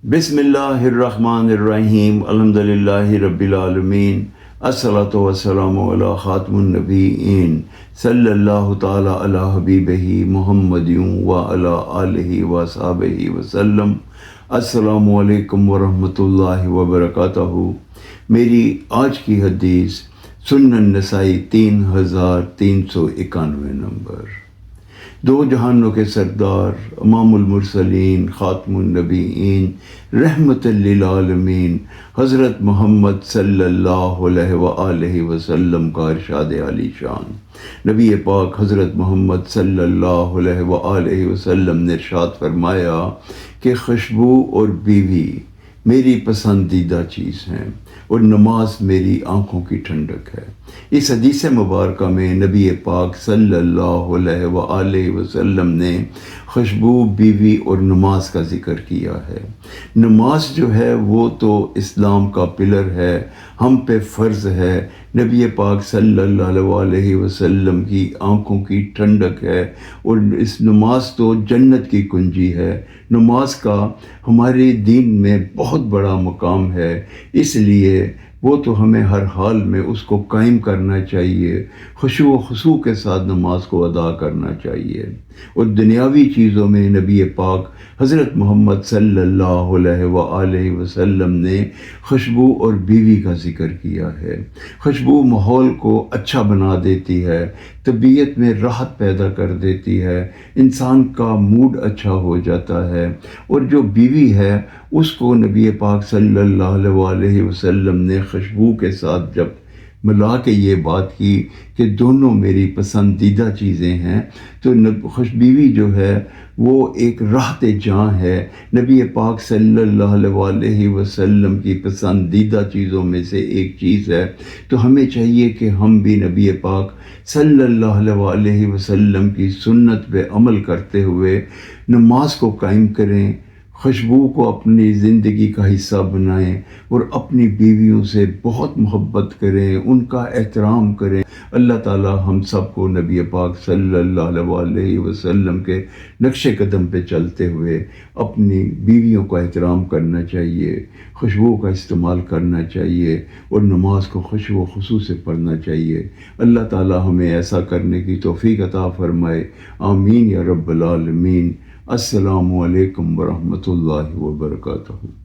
بسم اللہ الرحمن الرحیم الحمدللہ رب العالمین الصلاۃ والسلام علی خاتم النبیین صلی اللہ تعالی علی حبیبہ محمد وعلی آلہ وصحبہ وسلم۔ السلام علیکم ورحمۃ اللہ وبرکاتہ۔ میری آج کی حدیث سنن نسائی 3391 نمبر۔ دو جہانوں کے سردار امام المرسلین خاتم النبیین رحمت للعالمین حضرت محمد صلی اللہ علیہ وآلہ وسلم کا ارشاد عالی شان۔ نبی پاک حضرت محمد صلی اللہ علیہ وآلہ وسلم نے ارشاد فرمایا کہ خوشبو اور بیوی میری پسندیدہ چیز ہیں اور نماز میری آنکھوں کی ٹھنڈک ہے۔ اس حدیث مبارکہ میں نبی پاک صلی اللہ علیہ وآلہ وسلم نے خوشبو، بیوی اور نماز کا ذکر کیا ہے۔ نماز جو ہے وہ تو اسلام کا پلر ہے، ہم پہ فرض ہے۔ نبی پاک صلی اللہ علیہ وسلم کی آنکھوں کی ٹھنڈک ہے اور اس نماز تو جنت کی کنجی ہے۔ نماز کا ہمارے دین میں بہت بڑا مقام ہے، اس لیے وہ تو ہمیں ہر حال میں اس کو قائم کرنا چاہیے، خشوع و خضوع کے ساتھ نماز کو ادا کرنا چاہیے۔ اور دنیاوی چیزوں میں نبی پاک حضرت محمد صلی اللہ علیہ وآلہ وسلم نے خوشبو اور بیوی کا ذکر کیا ہے۔ خوشبو ماحول کو اچھا بنا دیتی ہے، طبیعت میں راحت پیدا کر دیتی ہے، انسان کا موڈ اچھا ہو جاتا ہے۔ اور جو بیوی ہے اس کو نبی پاک صلی اللہ علیہ وسلم نے خوشبو کے ساتھ جب ملا کے یہ بات کی کہ دونوں میری پسندیدہ چیزیں ہیں، تو بیوی جو ہے وہ ایک راحت جاں ہے۔ نبی پاک صلی اللہ علیہ وسلم کی پسندیدہ چیزوں میں سے ایک چیز ہے، تو ہمیں چاہیے کہ ہم بھی نبی پاک صلی اللہ علیہ وسلم کی سنت پہ عمل کرتے ہوئے نماز کو قائم کریں، خوشبو کو اپنی زندگی کا حصہ بنائیں اور اپنی بیویوں سے بہت محبت کریں، ان کا احترام کریں۔ اللہ تعالی ہم سب کو نبی پاک صلی اللہ علیہ وسلم کے نقش قدم پہ چلتے ہوئے اپنی بیویوں کا احترام کرنا چاہیے، خوشبو کا استعمال کرنا چاہیے اور نماز کو خشوع و خضوع سے پڑھنا چاہیے۔ اللہ تعالی ہمیں ایسا کرنے کی توفیق عطا فرمائے، آمین یا رب العالمین۔ السلام علیکم ورحمۃ اللہ وبرکاتہ۔